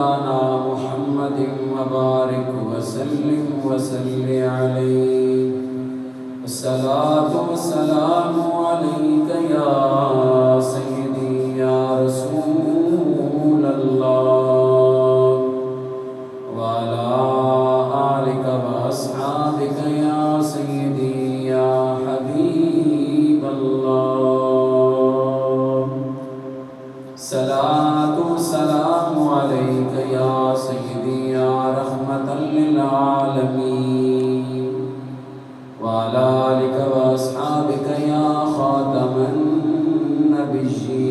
محمد وبارك وسلم وصل عليه الصلاة والسلام عليك يا سيدي يا رسول الله وعلى آلك وأصحابك يا سيدي يا حبيب الله صلاة والسلام عليك يا سيدي يا رحمة للعالمين وعلى آلك وأصحابك يا خاتم النبيين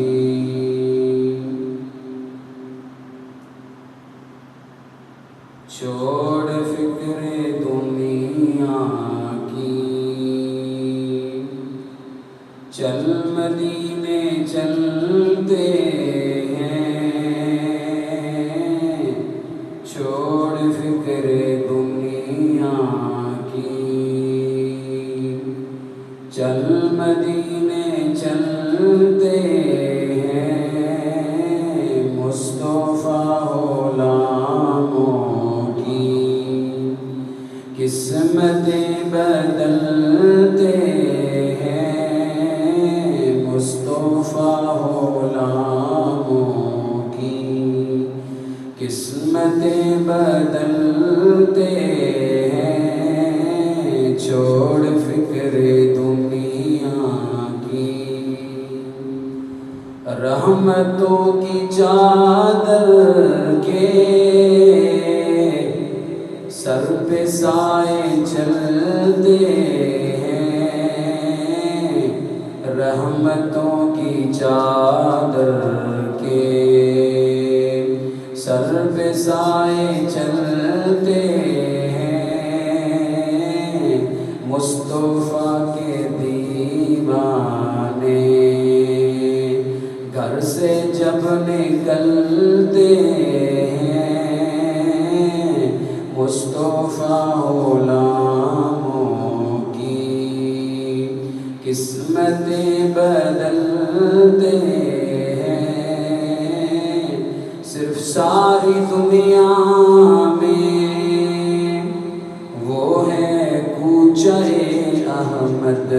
چھوڑ فکر دنیا کی چل مدینے چلتے چھوڑ فکر دنیا کی چل مدینے چلتے ہیں مصطفیٰ غلاموں کی قسمتیں بدلتے ہیں مصطفیٰ غلاموں کی قسمتیں بدلتے ہیں چھوڑ فکر دنیا کی رحمتوں کی چادر کے سر پہ سائے چلتے ہیں رحمتوں کی چادر کے سر پہ سائے چلتے ہیں مصطفیٰ کے دیوانے گھر سے جب نکلتے ہیں مصطفیٰ غلاموں کی قسمتیں بدلتے صرف ساری دنیا میں وہ ہے کوچہ احمد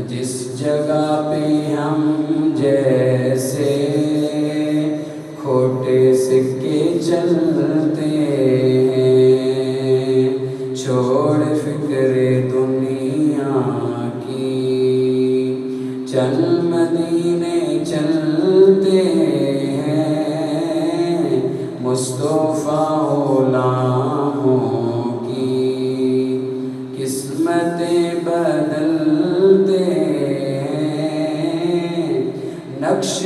جس جگہ پہ ہم جیسے کھوٹے سکے چلتے ہیں چھوڑ فکر دنیا کی چل مدینے چلتے مصطفیٰ غلاموں کی قسمتیں بدلتے نقش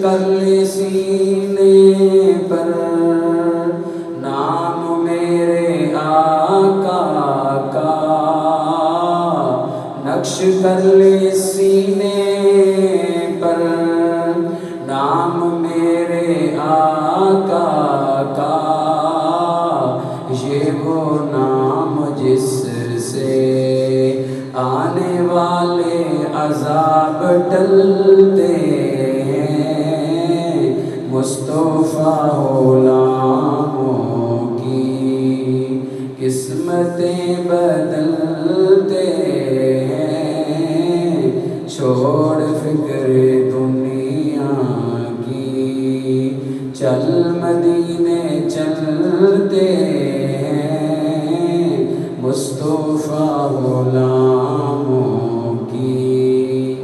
کر لے سینے پر نام میرے آقا کا نقش کر لے سینے پر نام میرے آقا کا یہ وہ نام جس سے آنے والے عذاب ٹلتے ہیں مصطفیٰ غلاموں کی قسمتیں بدلتے ہیں چھوڑ فکر دنیا کی چل مدینے چلتے ہیں مصطفیٰ غلاموں کی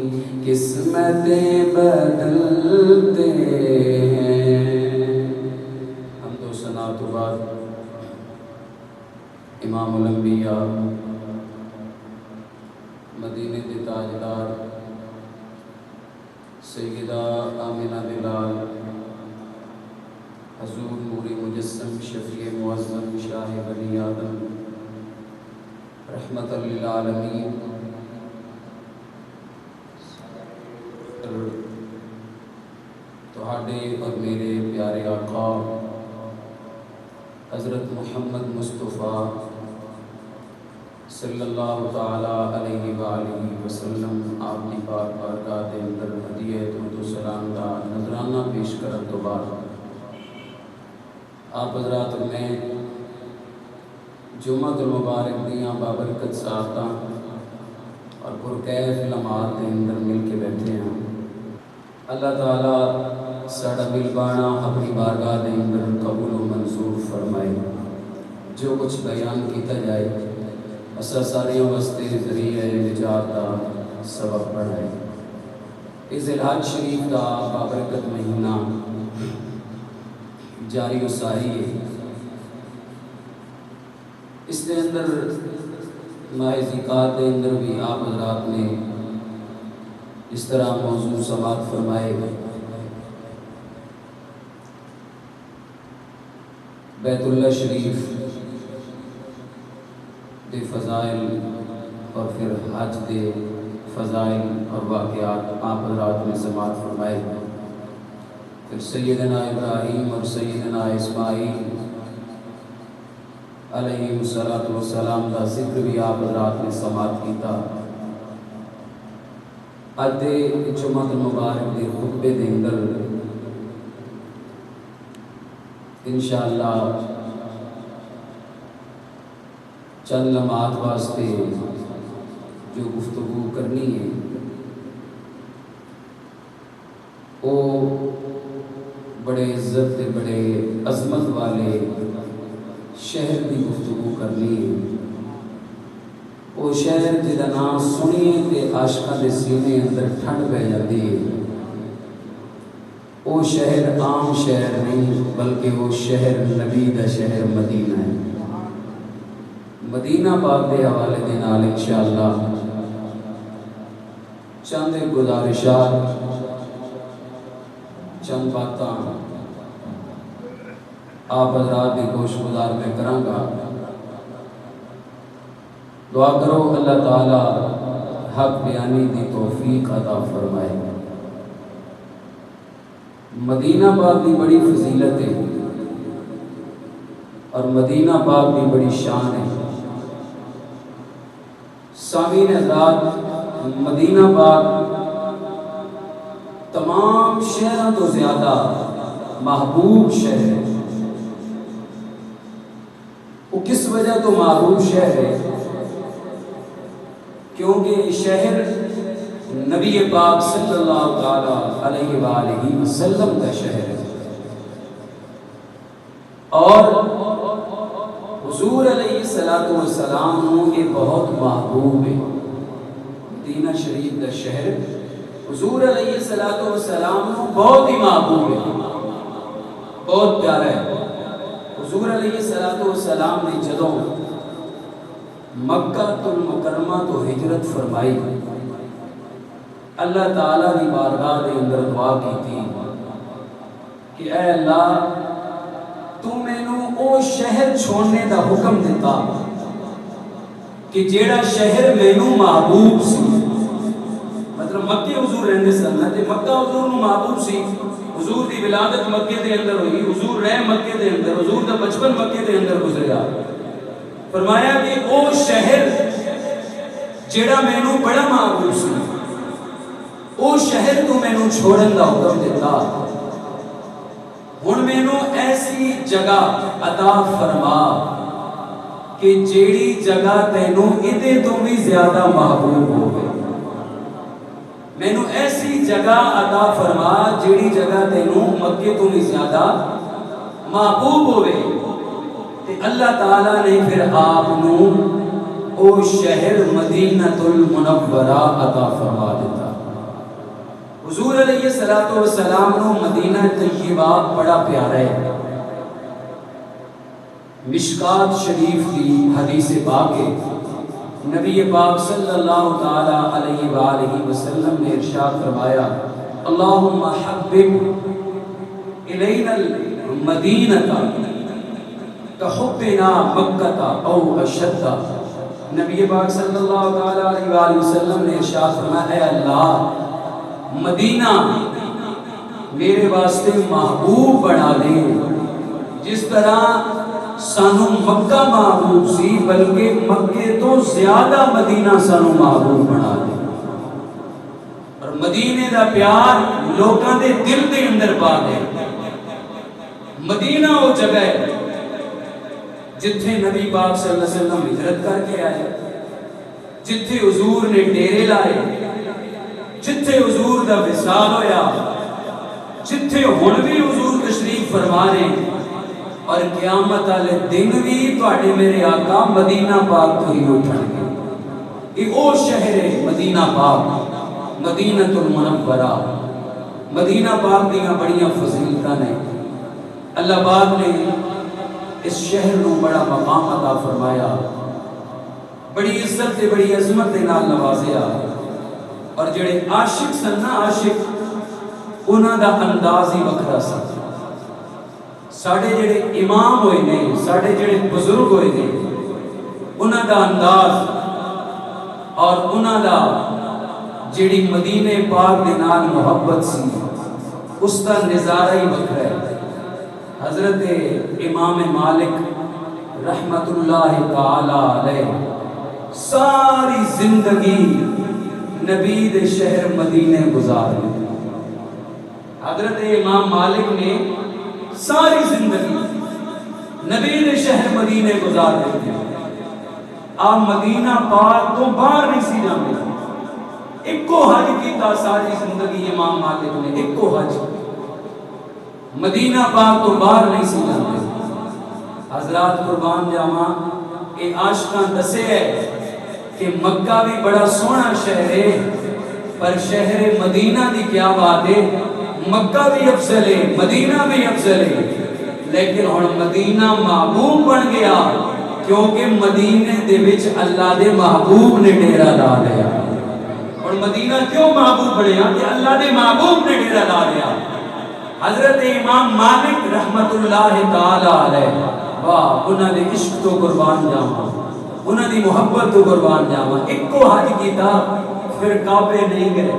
قسمتیں بدلتے ہیں حمد و ثنا تو بعد امام الانبیاء مدینے کے تاجدار سیدہ آمنہ بلال حضور نور مجسم شفیع معظم شاہ بنی آدم رحمت للعالمین تہاڈے اور میرے پیارے آقا حضرت محمد مصطفیٰ صلی اللہ تعالی علیہ وآلہ وسلم آپ کی پاک بارگاہ دے اندر ہدیہ درود و سلام دا نذرانہ پیش کرن تو بعد آپ حضرات میں جمعہ المبارک دیاں بابرکت ساعتاں اور پرکیف لمحات کے اندر مل کے بیٹھے ہیں۔ اللہ تعالیٰ ساڑا مل بانا اپنی بارگاہ دے اندر قبول و منظور فرمائے۔ جو کچھ بیان کیتا جائے اسا ساریاں واسطے ذریعہ نجات دا سبب بنائے۔ اس ذی الحج شریف دا بابرکت مہینہ جاری و ساری ہے۔ اس کے اندر ماہ ذیقات کے اندر بھی آپ حضرات نے اس طرح موضوع سماعت فرمائے۔ بیت اللہ شریف دے فضائل اور پھر حج دے فضائل اور واقعات آپ حضرات نے سماعت فرمائے۔ پھر سیدنا ابراہیم اور سیدنا اسماعیل علیہ السلام کا ذکر بھی آپ حضرات نے سماعت کیتا۔ اج دے جمعہ المبارک دے خطبے دے اندر انشاءاللہ چند لمحات واسطے جو گفتگو کرنی ہے وہ بڑے عزت تے بڑے عظمت والے شہر کی گفتگو کرنی ہے۔ وہ شہر جدا نام سنیے تے عاشقاں دے سینے اندر ٹھنڈ پہ جاتی ہے۔ وہ شہر عام شہر نہیں بلکہ وہ شہر نبی دا شہر مدینہ ہے۔ مدینہ پاک دے حوالے دے نال انشاءاللہ چند گزارشات چند باتاں آپ حضرات کی گوش گزار میں کراں گا۔ دعا کرو اللہ تعالی حق بیانی دی توفیق عطا فرمائے۔ مدینہ پاک کی بڑی فضیلت ہے اور مدینہ پاک کی بڑی شان ہے۔ سامعین حضرات، مدینہ پاک تمام شہروں تو زیادہ محبوب شہر ہے۔ وہ کس وجہ تو محبوب شہر ہے؟ کیونکہ یہ شہر نبی پاک صلی اللہ تعالی علیہ وآلہ وسلم کا شہر ہے اور حضور علیہ السلام یہ بہت محبوب ہے۔ مدینہ شریف کا شہر حضور علیہ السلام بہت ہی محبوب ہے، بہت پیارا ہے۔ حضور علیہ السلام نے جدوں مکہ المکرمہ تو ہجرت فرمائی، اللہ تعالیٰ کی بارگاہ دے اندر دعا کی تھی کہ اے اللہ تو مینوں او شہر چھوڑنے دا حکم دیتا کہ جیڑا شہر مینوں محبوب سی۔ مطلب مکے حضور رہندے سن تے مکہ حضور نوں محبوب سی۔ حضور دی ولادت مکے دے اندر ہوئی، حضور رہ مکے دے اندر، حضور دا بچپن مکے دے اندر گزریا۔ فرمایا کہ او شہر جیڑا مینوں بڑا محبوب سی، او شہر تو مینوں چھوڑن دا حکم دیتا۔ ہن مینوں ایسی جگہ عطا فرما کہ جیڑی جگہ تینوں ادے تو بھی زیادہ محبوب ہوگی۔ مینوں ایسی جگہ عطا فرما جیڑی جگہ تینوں مکے تو بھی زیادہ محبوب ہوئے۔ تے اللہ تعالیٰ نے پھر آپ نو او شہر مدینہ المنورہ عطا فرما دیتا۔ حضور علیہ السلام نو مدینہ طیبہ بڑا پیارا ہے۔ مشکات شریف کی حدیث پاک ہے، نبی پاک صلی اللہ تعالی علیہ وآلہ وسلم نے ارشاد فرمایا اللہم حبب الینا المدینہ کحبنا مکہ او اشد۔ نبی پاک صلی اللہ تعالی علیہ وآلہ وسلم نے ارشاد فرمایا اے اللہ مدینہ میرے واسطے محبوب بنا دے جس طرح سانو مکہ محبوب سی، بلکہ مکے تو زیادہ مدینہ سانو محبوب بنا دے۔ اور مدینے دا پیار لوکاں دے دل دے اندر پا دے۔ مدینہ وہ جگہ ہے جتھے نبی پاک صلی اللہ علیہ وسلم ہجرت کر کے آئے، جتھے حضور نے ڈیرے لائے، جتھے حضور دا وصال ہویا، جتھے ہن بھی حضور تشریف فرما رہے ہیں، اور قیامت والے دن بھی تواڈے میرے آقا مدینہ پاک تو ہی اٹھن گے۔ یہ او شہر ہے مدینہ پاک، مدینہ المنورہ۔ مدینہ پاک دیاں بڑیاں فضیلتاں نے، اللہ پاک نے اس شہر نو بڑا مقام عطا فرمایا، بڑی عزت تے بڑی عظمت دے نال نوازیا، اور جڑے عاشق سن نا عاشق، انہاں دا انداز ہی وکھرا سی۔ ساڈے جڑے امام ہوئے نے، ساڈے جڑے بزرگ ہوئے نے، انہاں دا انداز اور انہاں دا جڑی مدینے پاک دے نال محبت سی، اس دا نظارہ ہی وکھرا ہے۔ حضرت امام مالک رحمت اللہ تعالی علیہ ساری زندگی نبی دے شہر مدینے گزار دی۔ حضرت امام مالک نے ساری زندگی نبی دے شہر مدینے گزار دی۔ آپ مدینہ پاک تو باہر نہیں سی جاندے، ایکو حج کیتا ساری زندگی امام مالک نے، ایکو حج، مدینہ پاک تو باہر نہیں سی جاندے۔ حضرات قربان جاواں، اے عاشقاں دسے ہے کہ مکہ بھی بڑا سونا شہر ہے، پر شہر مدینہ دی کیا بات ہے، مکہ بھی افضل ہے، مدینہ بھی افضل ہے، لیکن ہن مدینہ محبوب بن گیا کیونکہ مدینے دے وچ اللہ دے محبوب نے ڈیرا لا لیا۔ اور مدینہ کیوں محبوب بنیا کہ اللہ دے محبوب نے ڈیرا لا لیا۔ حضرت امام مالک رحمت اللہ تعالی علیہ، واہ، انہاں دے عشق تو قربان جاواں، انہاں دی محبت تو قربان جاواں۔ ایکو حج کیتا، پھر کعبے نہیں گئے،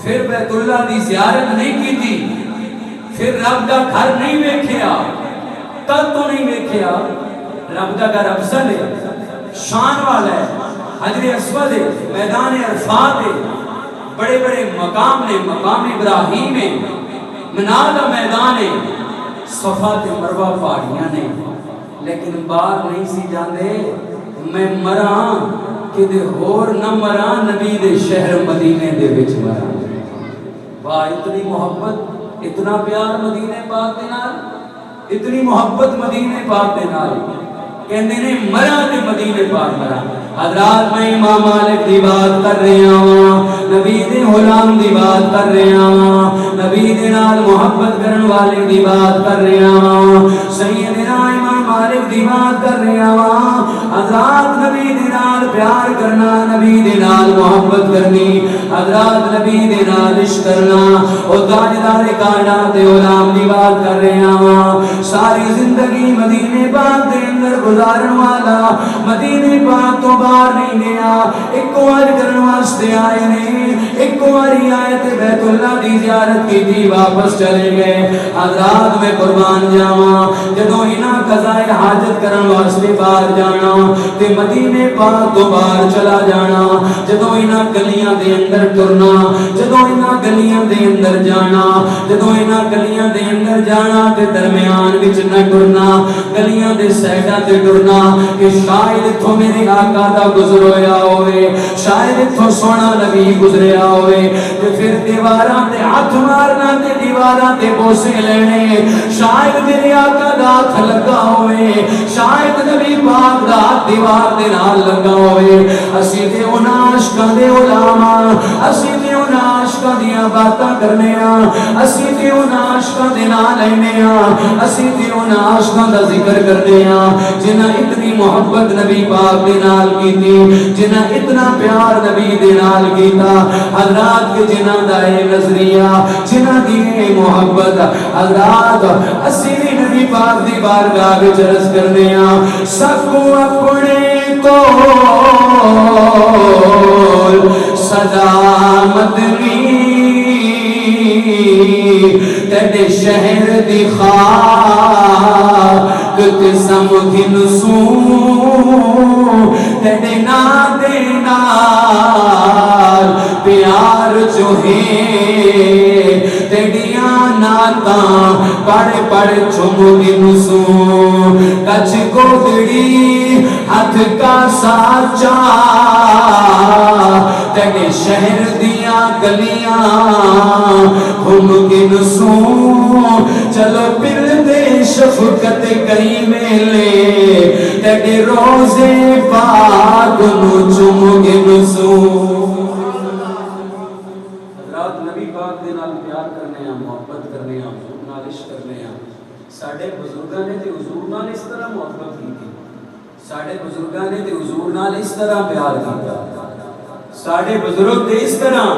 پھر بیت اللہ دی زیارت نہیں کیتی، پھر رب دا گھر نہیں ویکھیا، کل تو نہیں ویکھیا۔ رب دا گھر افضل ہے، شان والا ہے، حجر اسود ہے، میدان عرفات ہے، بڑے بڑے مقام نے، مقام ابراہیم ہے، منا دا میدان ہے، صفا تے مروہ پہاڑیاں نے، لیکن باہر نہیں سی جاندے۔ میں مراں کدے ہور نہ مراں، نبی دے شہر مدینے دے وچ مراں۔ واہ، اتنی محبت، اتنا پیار مدینے پاک دے نال، اتنی محبت مدینے پاک دے نال، کہندے نے مراں تے مدینے پاک مراں۔ حضرات میں امام مالک دی بات کر رہا ہوں، نبی دے غلام دی بات کر رہا ہوں، نبی دے نال محبت کرن والے دی بات کر رہا ہوں، سیدنا امام مالک دی بات کر رہا ہوں۔ حضرات نبی دے نال پیار کرنا، نبی دے نال محبت کرنی، حضرات نبی دے نال عشق کرنا، او تاجدار کائنات دے غلام دی بات کر رہا ہوں۔ ساری زندگی مدینے پاک دے اندر گزارن والا، مدینے پاک تو باہر نہیں گیا، ایک وار کرن واسطے آئے نے، ایک واری آئے تے بیت اللہ دی زیارت کی تھی، واپس چلے گئے۔ حضرات میں قربان جاواں، جدوں انہاں قضائے حاجت کرن واسطے باہر جانا تے مدینے پاک تو باہر چلا جانا، جدوں انہاں گلیاں دے اندر ٹرنا، جدوں انہاں گلیاں دے اندر جانا، جدوں انہاں گلیاں دے اندر جانا تے درمیان وچ نہ ٹرنا، گلیاں دے سائیڈاں تے ٹرنا کہ شاید اتھوں میرے آقا دا گزر ہویا ہوئے، شاید اتھوں سونا نبی گزریا ہوئے، تے پھر دیواراں تے ہاتھ مارنا تے دیواراں تے بوسے لینے، شاید میرے آقا دا ہاتھ لگا ہوئے، شاید نبی پاک دا ہاتھ دیوار دے نال لگا ہوئے۔ اسی تے انہاں عاشقاں دے غلام، اسی تے انہاں عاشقاں دیاں باتاں کرنے ہاں، اسی تے انہاں عاشقاں دے نال لینے ہاں، اسی تے انہاں عاشقاں دا ذکر کرنے ہاں جنہاں اتنی محبت نبی پاک دے نال کیتی، جنہاں اتنا پیار نبی دے نال کیتا۔ حضرات کے جنہاں دا اے نظریہ، جنہاں دی اے محبت، حضرات اسی بھی نبی پاک دی بارگاہ وچ عرض کرنے ہاں، سکو اپنے کول صدا مدنی تیرے شہر دی خاک قسم گھنسوں، تیرے نا دے نال پیار جو ہے تیڑیاں نال آیاتاں پڑھ پڑھ چم گنسو کچھ گودڑی ہاتھ کا ساچا تیرے شہر دیاں گلیاں گھوم گنسو چلو پھر دے شفقت کئی میلے تیرے روزے پاک نو چم گنسو نبی پاک دے نال پیار کرنے ہیں محبت کرنے ہیں حضور نال عشق کرنے ہیں ساڈے بزرگاں نے تے حضور نال اس طرح محبت کی ساڈے بزرگاں نے تے حضور نال اس طرح پیار کیتا ساڈے بزرگ تے اس طرح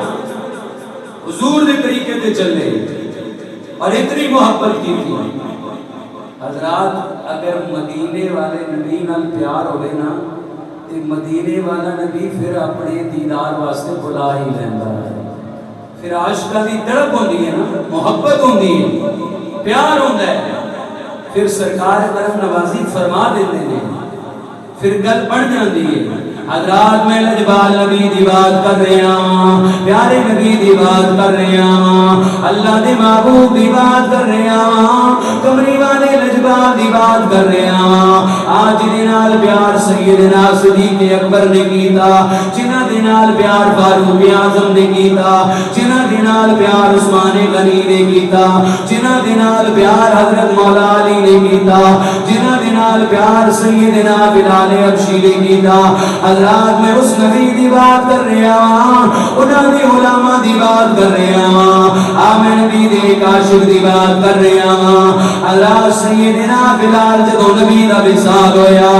حضور دے طریقے تے چلے اور اتنی محبت کی تھی حضرات اگر مدینے والے نبی نال پیار ہوئے نا تے مدینے والا نبی پھر اپنے دیدار واسطے بلا ہی لیندا ہے پھر عاشقاں دی تڑپ ہوندی ہے نا محبت ہوندی ہے پیار ہوندا ہے پھر سرکار کرم نوازی فرما دیتے ہیں پھر گل بڑھ جاندی ہے حضرات میں لجبال نبی دی بات کر رہے ہیں پیارے نبی دی بات کر رہے ہیں اللہ دے محبوب دی بات کر رہے ہیں کمری والے لجبال دی بات کر رہے ہیں آج دے نال پیار سیدنا صدیق اکبر نے کیتا جنہاں دے نال پیار فاروق اعظم نے کیتا جنہاں دے نال پیار عثمان غنی نے کیتا جنہاں دے نال پیار حضرت مولا علی نے کیتا جنہاں دے نال پیار سیدنا بلال حبشی نے کیتا حضرات میں اس نبی دی بات کر رہا ہوں انہاں دی علماء دی بات کر رہا ہوں میں نبی دے ایک عاشق دی بات کر رہا ہوں حضرات سیدنا بلال جدو نبی دا وصال ہویا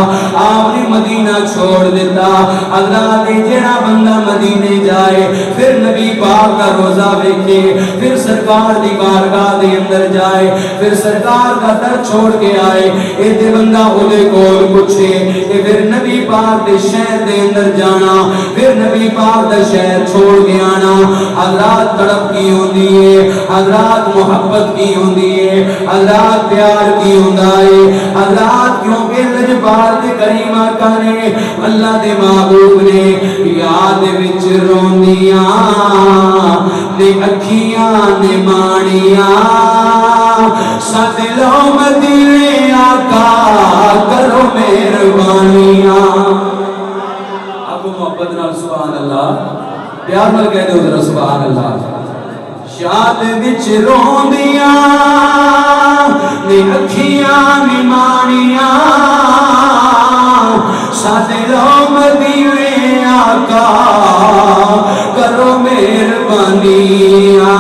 آپ نے مدینہ چھوڑ دیتا حضرات جڑا بندہ مدینے جائے پھر نبی پاک کا روزہ دیکھے پھر سرکار دی بارگاہ دے اندر جائے پھر سرکار کا در چھوڑ کے آئے ایتے بندہ اودے کول پوچھے کہ پھر نبی پاک دے شہر دے اندر جانا پھر نبی پاک دا شہر چھوڑ کے آنا حضرات تڑپ کی ہوندی ہے حضرات محبت کی ہوندی ہے حضرات پیار کی ہوندا ہے حضرات کیونکہ لجپال دے کریم آقا نے اللہ دے محبوب نے یاد وچ روندیاں نے اکھیاں نے ماڑیاں سد لو مدینے آقا کرو مہربانیاں محبت نال سبحان اللہ پیار نال کہہ دو ذرا سبحان اللہ شاد وچ روندیاں نے اکھیاں نے ماڑیاں سد لو مدینے آقا کرو مہربانیاں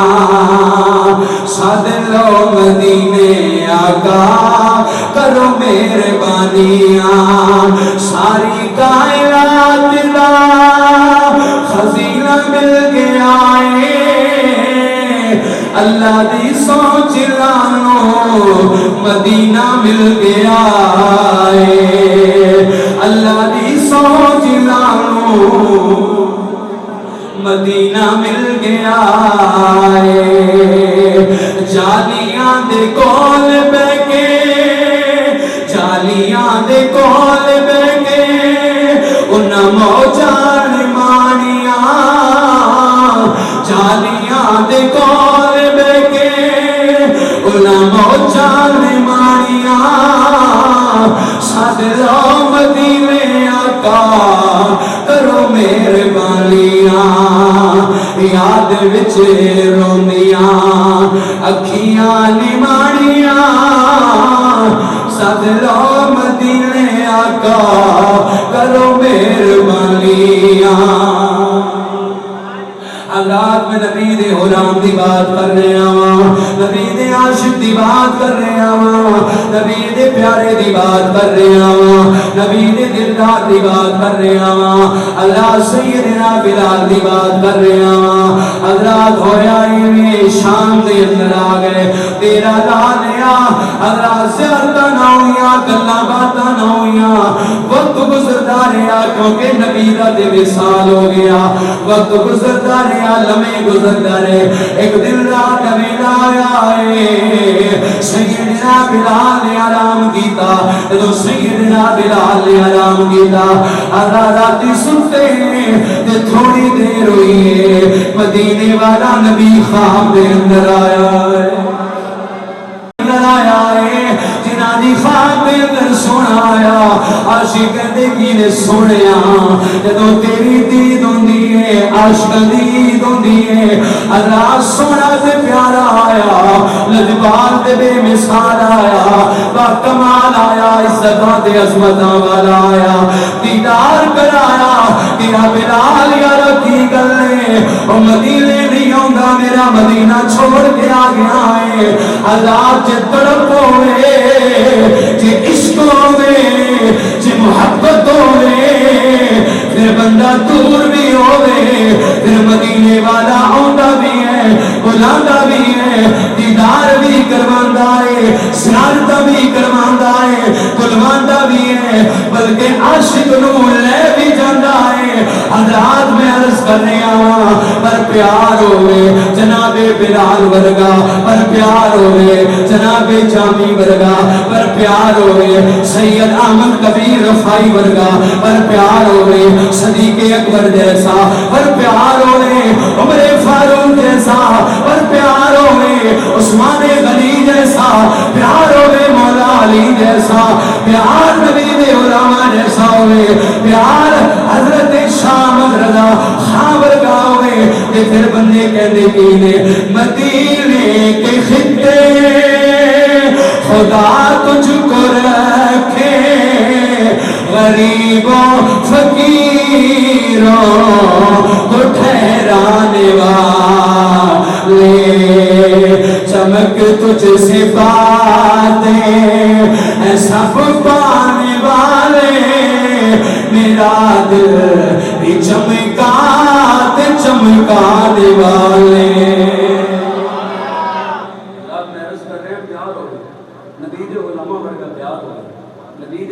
سد لو مدینے آقا کرو مہربانیاں ساری کائنات دا خزینہ مل گیا ہے اللہ دی سوچ لانو مدینہ مل گیا ہے اللہ دی سوچ لانو مدینہ مل گیا ہے جالیاں دے کول بہ کے جالیاں دے کول بہ کے انہاں موجاں نے مانیاں جالیاں دے کول بہ کے انہاں موجاں نے مانیاں سد لو مدینے آقا کرو مہربانیاں یاد وچ روندیاں اکھیاں نماڑیاں سد لو مدینے آقا کرو مہربانیاں حضرات میں نبی دے غلام دی بات کر رہے ہاں نبی دے عاشق دی بات کر رہے ہاں نبی دے پیارے دی بات کر رہے ہاں نبی دے دلدار دی بات کر رہے ہاں اللہ سیدنا بلال دی بات کر رہے ہاں حضرات ہویا میں شام دے اندر آ گئے تیرا دانیا حضرات زیادہ نہ ہویا گلاں باتاں نہ ہویا وقت گزرتا رہا کیونکہ نبی دا دے وصال ہو گیا وقت گزرتا رہا لمحے گزرتا رہے ایک دن رات ویلا آیا ہے سیدنا بلال نے آرام کیتا تو سیدنا بلال نے آرام کیتا راتی سنتے ہیں تے تھوڑی دیر ہوئی ہے مدینے والا نبی خواب دے اندر آیا ہے آیا ہے جنہاں دی خواب دے اندر سونا آیا عاشق کہندے کی نے سونیا جدوں تیری دید ہوندی ہے عاشق دی دید ہوندی ہے اللہ سونا تے پیارا آیا لجپال تے بے مثال آیا با کمال آیا عزتاں تے عظمتاں والا آیا دیدار کرایا تیرا بلال یار کی گل ہے او مدینے نہیں آندا میرا مدینہ چھوڑ کے آ گیا ہے عذاب چ تڑپ ہوئے جے عشق ہوئے جے محبت ہوئے پھر بندہ دور بھی ہوئے پھر مدینے والا آندا بھی ہے بلاندا بھی ہے دیدار بھی کرواندا ہے زیارت بھی کرواندا ہے بلواندا بھی ہے بلکہ عاشق نو لے بھی جاندا ہے حضرات میں عرض کرنے آواں پر پیار ہوئے جناب بلال ورگا پر پیار ہوئے جناب جامی ورگا پر پیار ہوئے سید احمد کبیر رفائی ورگا پر پیار ہوئے صدیق اکبر جیسا پر پیار ہوئے عمر فاروق جیسا پر پیار ہوئے عثمان غنی جیسا پیار ہوئے مولا علی جیسا پیار نبی دے علماء جیسا ہوئے پیار حضرت شام رضا خان ورگا ہوئے کہ پھر بندے کہنے کی نے مدینے کے خطے خدا تجھ کو رکھے غریبوں فقیروں کو ٹھہرانے والے چمک تجھ سے باتیں ایسا پانے والے میرا دل بھی چمکاتے چمکانے والے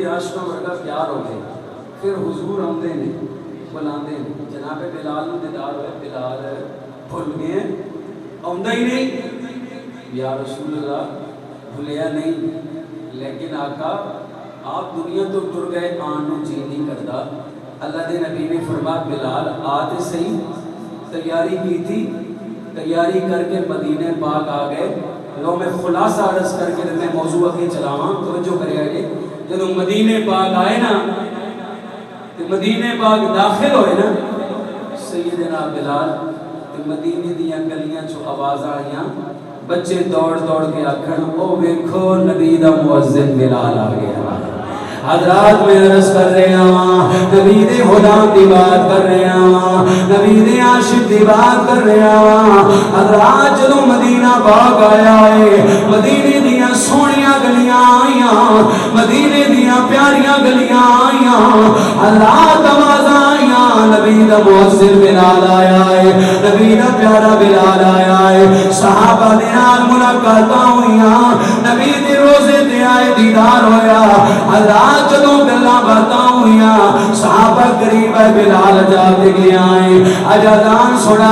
عاشقاں ورگا پیار ہو گئے پھر حضور آندے نے بلاندے نے جناب بلال نو دیدار ہوئے بلال بھول گئے آندا ہی نہیں یا رسول اللہ بھولیا نہیں لیکن آقا آپ دنیا تو ٹر گئے آن نو جی نہیں کرتا اللہ دے نبی نے فرمایا بلال آتے صحیح تیاری کی تھی تیاری کر کے مدینے پاک آ گئے لو میں خلاصہ عرض کر کے میں موضوع اگے چلاواں توجہ کرے آئے جب مدینے پاک آئے نا تو مدینے پاک داخل ہوئے نا سیدنا بلال تو مدینے دیاں گلیاں چو آواز آئیاں بچے دوڑ دوڑ کے آکھن او ویکھو نبی دا مؤذن بلال آ گیا حضرات میں عرض کر رہے ہیں نبی دے غلام دی بات کر رہے ہیں نبی دے عاشق دی بات کر رہے ہیں حضرات جدوں مدینہ پاک آیا ہے مدینے دیاں سونیاں گلیاں آئیاں مدینے دیاں پیاریاں گلیاں آئیاں حضرات آوازاں آئیاں نبی دا مؤذن بلال آیا ہے نبی دا پیارا بلال آیا ہے صحابہ دے نال ملاقاتاں ہوئیاں نبی دے روزے تے آئے دیدار ہویا حضرات جدوں گلاں باتاں ہوئیاں صحابہ قریب ہے بلال جاتے گئے آئے اجازان سنا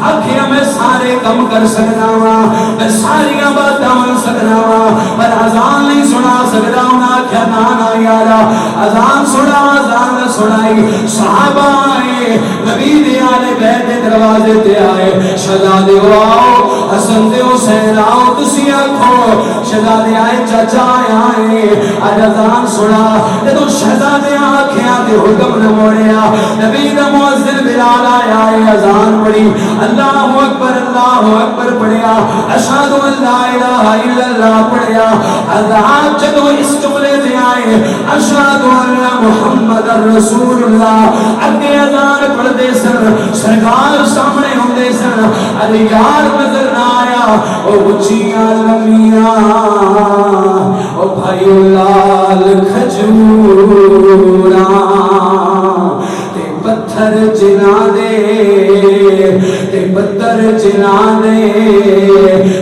آکھیا میں سارے کم کر سکنا ہوں میں ساریاں باتاں من سکنا ہوں پر اذان نہیں سنا سکتا ہوں آکھیا نانا یارا اذان سنا اذان نہ سنائی صحابہ آئے نبی دے آلے بیت دروازے تے آئے شہزادے آؤ حسن دے حسین آؤ تسی آکھو شہزادے آئے چچا آئے اجازان سنا جدو شہزادے آنکھیاں تے حکم نہ موڑیا نبی دا مؤذن بلال آیا ہے اذان پڑھی اللہ اکبر پڑھیا اشہد ان لا الہ الا اللہ پڑھیا حضرات جدو اس جملے تے آئے اشہد ان محمد رسول اللہ اگے اذان پڑھ دے سن سرکار سامنے ہوندے سن علی یار نظر نہ آیا او اچھیاں لمیاں او بھائیو لال کھجوراں تے پتھر جنا دے تے پتھر جنا دے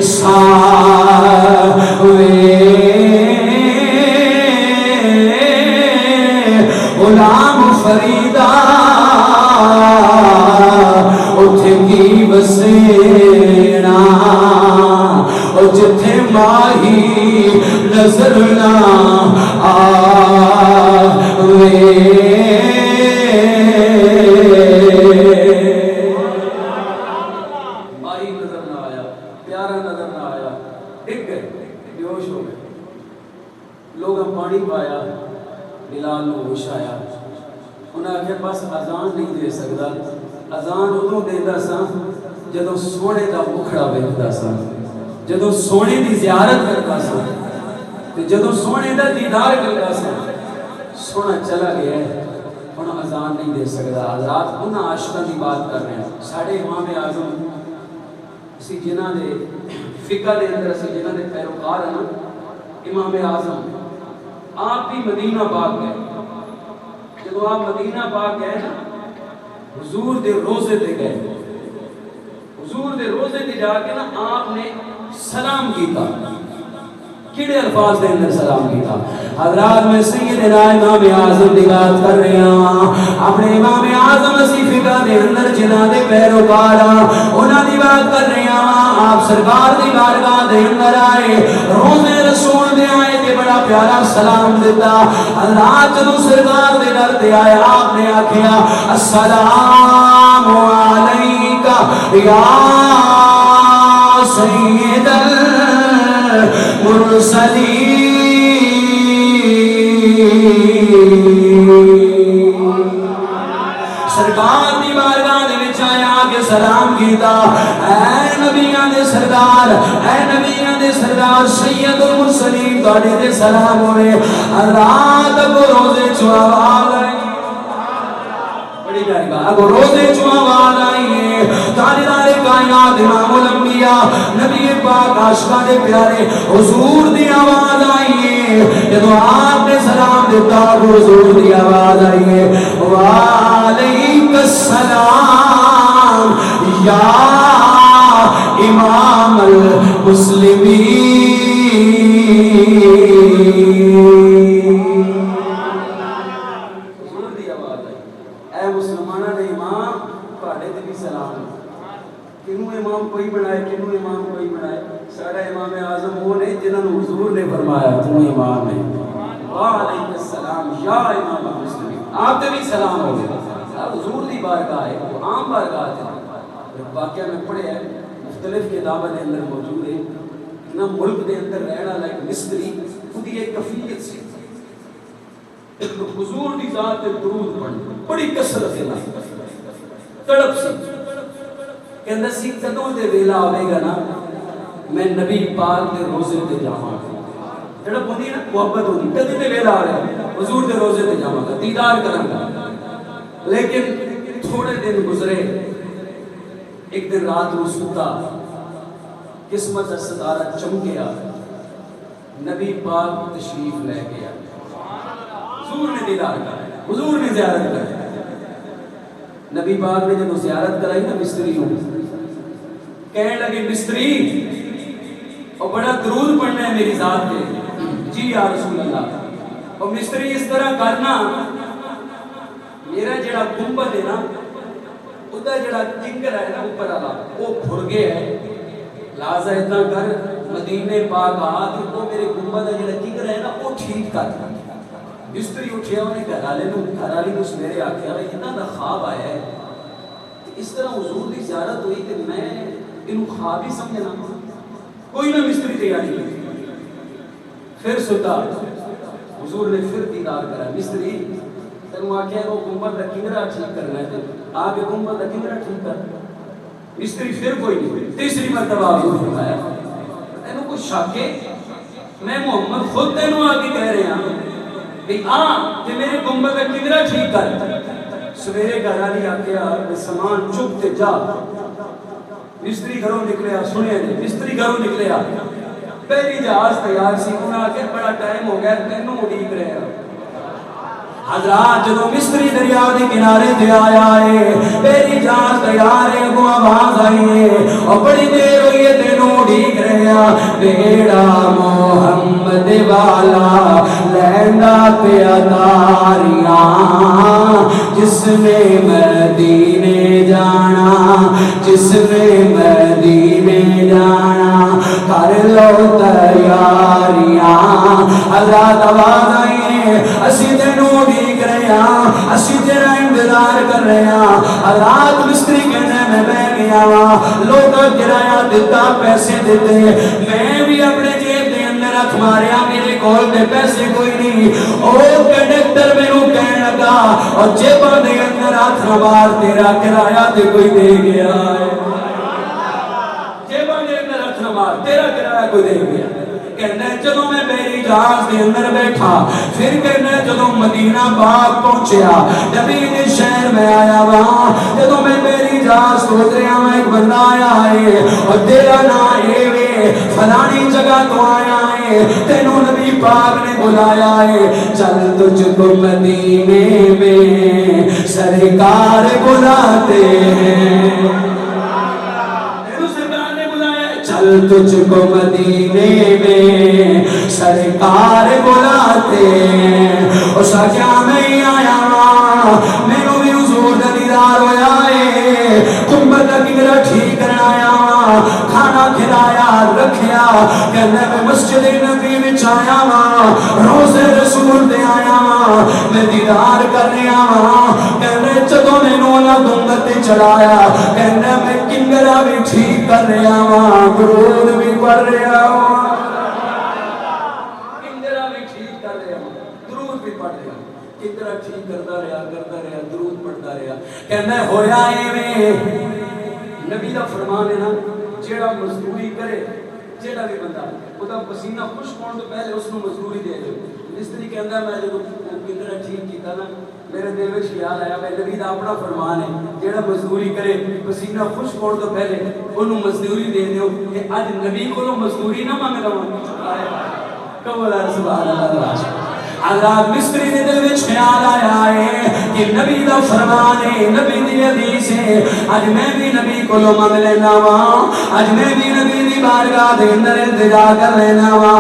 ساوے غلام فریدہ اٹھ کی بسینا او جتھے ماہی نظر نہ آوے ماہی نظر نہ آیا پیارا نظر نہ آیا ڈگ گئے بیہوش ہو پانی پایا بلال نو ہوش آیا انہاں آخیا بس اذان نہیں دے سکتا اذان ادوں دیندا سا جدوں سونے دا مکھڑا ویکھدا سا جدوں سونے دی زیارت کردا سا تے جدوں سونے دا دیدار کردا سا سونا چلا گیا ہے ہن اذان نہیں دے سکتا حضرات انہاں عاشقاں دی بات کر رہے ہیں ساڈے امام اعظم اسی جنہاں دے فقہ دے اندر اسی جنہاں دے پیروکار ہیں نا امام اعظم آپ بھی مدینہ پاک گئے جب آپ مدینہ پاک گئے نا حضور دے روزے تے گئے حضور دے روزے تے جا کے نا آپ نے سلام کیتا کیڑے الفاظ دے اندر سلام کیتا حضرات میں سیدنا امام اعظم دی بات کر رہے ہیں اپنے امام اعظم اسی فقہ دے اندر جنہاں دے پیروکار انہاں دی بات کر رہے ہیں آپ سرکار دی بارگاہ دے اندر آئے روزے رسول دے آئے تے بڑا پیارا سلام دیتا حضرات جدوں سرکار دے در تے آئے آپ نے آکھیا السلام علیکہ یا سید المرسلین سرکار دی بارگاہ دے وچ آیا کہ سلام کیتا اے نبیاں دے سردار اے نبیاں دے سردار سید المرسلین تواڈے تے سلام ہوے رات کو روزے چ آواز آئی بڑی پیاری بات اگو روزے چ آواز آئی تاجدار کائنات امام الانبیاء نبی پاک عاشقاں دے پیارے حضور دی آواز آئی جدوں آپ نے سلام دیتا حضور دی آواز آئی وعلیک السلام یا امام المسلمین حضور دی آواز آئی اے مسلمانہ دے امام تواڈے تے بھی سلام کنوں امام کوئی بنائے کنوں امام کوئی بنائے سارا امام اعظم وہ نے جنہاں نوں حضور نے فرمایا تو امام ہے وعلیکم السلام یا امام المسلمین آپ تے بھی سلام ہو گئے حضور دی بارگاہ ہے وہ عام بارگاہ ہے واقعہ میں پڑھے ہے مختلف کتابوں کے اندر موجود ہے نہ ملک کے اندر رہنا لائک مصری خود ایک کفیت سی حضور دی ذات تے درود پڑھنا بڑی کثرت سے تڑپ سی کہندا سی کدوں دے ویلا آوے گا نا میں نبی پاک دے روزے تے جاواں تڑپ ہوندی نا محبت ہوندی کدی دے ویلا آوے حضور دے روزے تے جاواں گا دیدار کراں گا لیکن تھوڑے دن گزرے ایک دن رات نو ستا قسمت دا ستارہ چمکیا نبی پاک تشریف لے گیا حضور نے دیدار کرایا حضور نے زیارت کرائی نبی پاک نے جب زیارت کرائی نا مستری ہوں کہنے لگے مستری اور بڑا درود پڑھنا ہے میری ذات پہ جی یا رسول اللہ اور مستری اس طرح کرنا میرا جڑا گنبد ہے نا ادا جڑا کنگر ہے نا اوپر والا وہ پھڑ گیا ہے لہذا اتنا کر مدینے پاک آ کہ وہ میرے گنبد جڑا کنگر ہے نا وہ ٹھیک کر مستری اٹھیا انہیں گھر والی کو سویرے آخیا اتنا دا خواب آیا ہے اس طرح حضور دی زیارت ہوئی کہ میں انہوں خواب ہی سمجھنا کوئی نہ مستری تیاری کی پھر ستا حضور نے پھر دیدار کرا مستری تینوں آخیا وہ گنبد دا کنگرا ٹھیک کرنا ہے آپ یہ گنبد دا کنگرا ٹھیک کر مستری پھر کوئی نہیں تیسری مرتبہ حضور فرمایا تینوں کچھ شک ہے میں محمد خود تینوں آگے کہہ رہے ہیں کہ کہ میرے گنبد کا کنگرا ٹھیک کر سویرے گھر والی آگیا سامان چک تے جا مستری گھروں نکلیا سنیا جی مستری گھروں نکلیا پہلی جہاز تیار سی انہاں آگے بڑا ٹائم ہو گیا تینوں اڑیک رہے ہیں حضرات جدو مستری دریا دے کنارے تے آیا ہے پہلی جہاز تیار ہے وہ آواز آئی ہے اور بڑی دیر ہوئی ہے تینوں اڑیک رہے ہیں بیڑا محمد والا لہندا پہ اتاریاں جس نے مدینے جانا جس نے مدینے جانا کر لو تیاریاں حضرات آواز آئی ہے اسی تینوں اڑیک رہے ہیں اسی تیرا انتظار کر رہے ہیں رات مستری کہنے میں بہ گیا لوگ کرایہ دیتا پیسے دیتے میں بھی اپنے جیب دے اندر رکھ ماریا میرے کول تے پیسے کوئی نہیں او کنڈکٹر مینوں کہن لگا اور جیباں دے اندر ہاتھ مار تیرا کرایہ تے کوئی دے گیا ہے جیباں دے اندر ہاتھ مار تیرا کرایہ کوئی دے گیا کہنا جدوں میں میری جہاز دے اندر بیٹھا پھر کہنا جدوں مدینہ پاک پہنچیا نبی دے شہر میں آیا وہاں جدوں میں میری جہاز تو اتریا میں ایک بندہ آیا ہے اور تیرا نام اے وے فلانی جگہ تو آیا ہے تینوں نبی پاک نے بلایا ہے چل تجھ کو مدینے میں سرکار بلاتے ہیں چل تجھ کو مدینے میں سرکار بلاتے اس کیا میں آیا میرے بھی حضور دا دیدار ہویا ہے گنبد وغیرہ ٹھیک کرایا کھانا کھلایا رکھیا کہنے میں مسجد نبی وچ آیا روزے رسول دے آیا میں دیدار کرنے آیا کہنے جدوں مینوں اللہ گنبد تے چڑھایا کہنے میں کنگرا بھی ٹھیک کر رہا ہوں درود بھی پڑھ رہا ہوں کنگرا بھی ٹھیک کر رہا ہوں درود بھی پڑھ رہا ہوں کنگرا ٹھیک کرتا رہا درود پڑھتا رہا کہنے ہویا ایویں نبی دا فرمان ہے نا جیڑا مزدوری کرے جیڑا بھی بندہ وہ پسینہ خشک ہونے تو پہلے اس کو مزدوری دے دے مستری کہندا میں جب کنگرا ٹھیک کیتا نا میرے دل میں خیال آیا میں نبی دا اپنا فرمان ہے جیڑا مزدوری کرے پسینہ خشک ہونے تو پہلے انہوں مزدوری دے دیو کہ اج نبی کو مزدوری نہ مانگ رہا کبولا سبحان اللہ حضرات مصری دے دل میں خیال آیا ہے کہ نبی دا فرمان ہے نبی دی حدیث ہے اج میں بھی نبی کو مانگ لینا وا اج میں بھی نبی دی بارگاہ دے اندر التجا کر لینا وا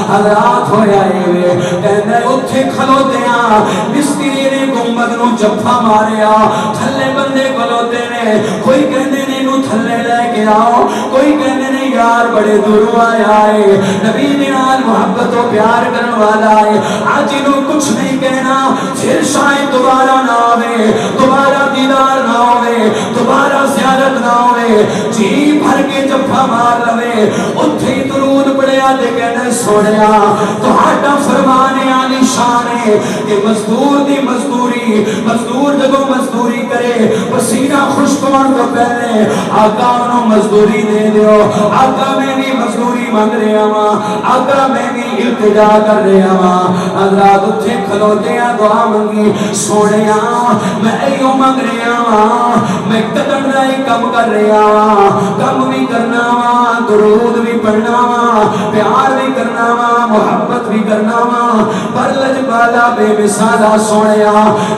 حضرات ہویا ہے کہندے اوتھے کھلوتے ہاں مصری نے گنبد نو جفا ماریا تھلے بندے کھلوتے نے کوئی کہندے نے نو تھلے لے کے آؤ کوئی کہندے نے یار بڑے دوروں آیا ہے نبی دے نال محبت و پیار کرن والا ہے آج انہوں کچھ نہیں کہنا پھر شاید دوبارہ نہ آوے دوبارہ دیدار نہ ہوئے دوبارہ زیارت نہ ہوئے جی بھر کے جفا مار لوے اتھی درود پڑیا دے کہنے سوڑیا تو ہاٹا فرمانے آنی شان ہے کہ مزدور دی مزدوری مزدور جگہ مزدوری کرے پسینہ خشکون کو پہلے آقا انہوں مزدوری دے دیو آقا میں بھی مزدوری مانگ رہے ہاں آقا میں بھی التجا کر رہے ہاں حضرات اتھے کھلوتے ہیں دعا منگی سوڑے میں ایو مانگ رہے ہاں میں قدر رہے کم کر رہے ہاں کم بھی کرنا ہاں درود بھی پڑھنا ہاں پیار بھی کرنا ہاں محبت بھی کرنا ہاں پر لجبالا بے مثالہ سوڑے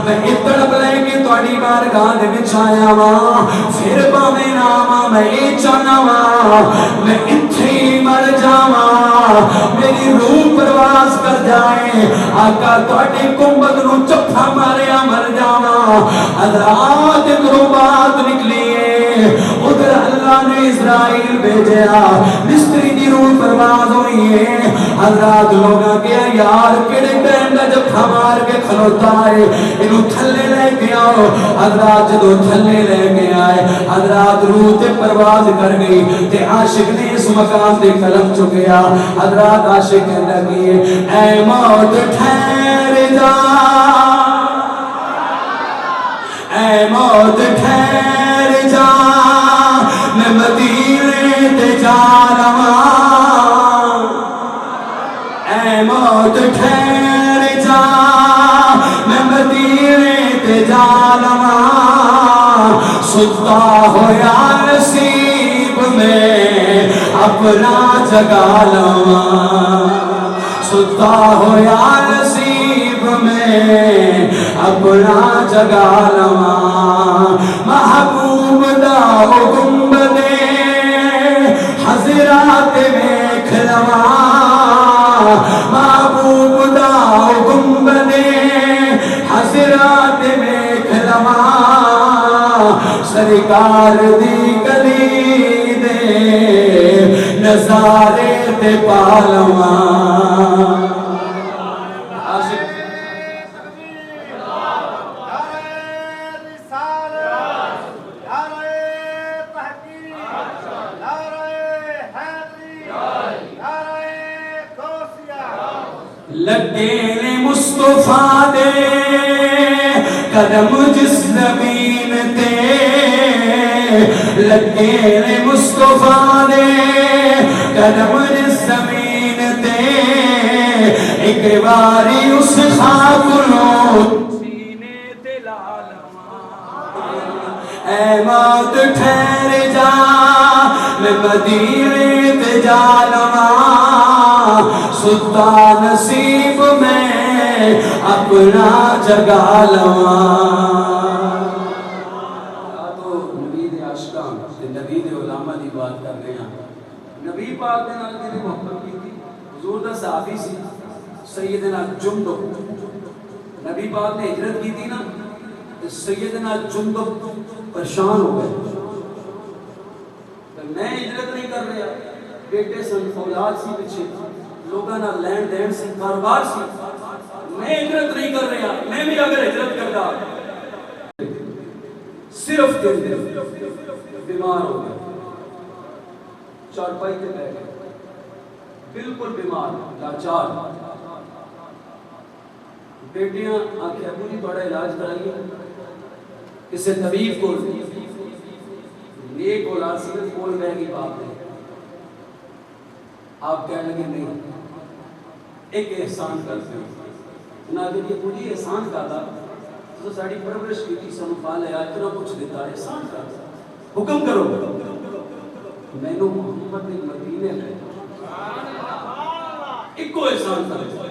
میں اتڑپ لے کے توڑی بارگاہ دے بچایا ہاں پھر باوے ناما میں اے چانا ہاں میں اتھی مر جاواں میری روح پرواز کر جائے آقا توڑی گنبد نو چپھا ماریا مر جاواں حضرات گروبات نکلیے ادھر اللہ نے اسرائیل بھیجیا مصری دی روح پرواز ہوئی ہے حضرات لوگاں کیا یار کڑے ٹائم دا جپھا مار کے کھلوتا ہے انہوں تھلے لے کے آؤ حضرات جدو تھلے لے کے آئے حضرات روح تے پرواز کر گئی تے عاشق نے اس مقام دے قلم چکیا حضرات عاشق کہنے لگی اے موت ٹھہر جا اے موت ٹھہر جا میں مدینے تے جا رہا اے موت ٹھہر جا میں مدینے تے جا رہا ستا ہویا نصیب میں اپنا جگا لواں ستا ہویا نصیب میں اپنا جگا لواں محبوب دا گنبد حضرات ویکھ لواں محبوب دا گنبد حضرات ویکھ لواں سرکار دی گلی دے نظارے تے پالواں مصطفیٰ دے قدم جس زمین تے لگے نے مصطفیٰ دے قدم جس زمین تے ایک باری اس خاک نو سینے تے لالواں اے موت ٹھہر جا میں مدینے تے جا لواں ستا نصیب میں اپنا جگا لواں نبی دے علماء دی بات کر رہے ہیں نبی پاک دے نال دی محبت کی تھی حضور دا صحابی سی سیدنا جندب نبی پاک نے ہجرت کی تھی نا سیدنا جندب پریشان ہو گئے میں ہجرت نہیں کر رہا بیٹے سن اولاد سی پیچھے لوگاں نال لین دین سی کاروبار سی میں ہجرت نہیں کر رہا میں بھی اگر ہجرت کرتا صرف دن بیمار ہو گئے چارپائی پہ بیٹھ گئے بالکل بیمار لاچار بیٹیاں آنکھیں ابو جی بڑا علاج کرائیے کسی طبیب کو نیک اولاد سی کول بہ گئی باپ نے آپ کہنے لگے نہیں ایک احسان کرتے ہیں نہ کہ ابو جی احسان کرتا تو ساڑی پرورش کی تھی سنو پال ہے اتنا کچھ دیتا ہے احسان کرتا حکم کرو میں نو محمد مدینے لے ایک کو احسان کرو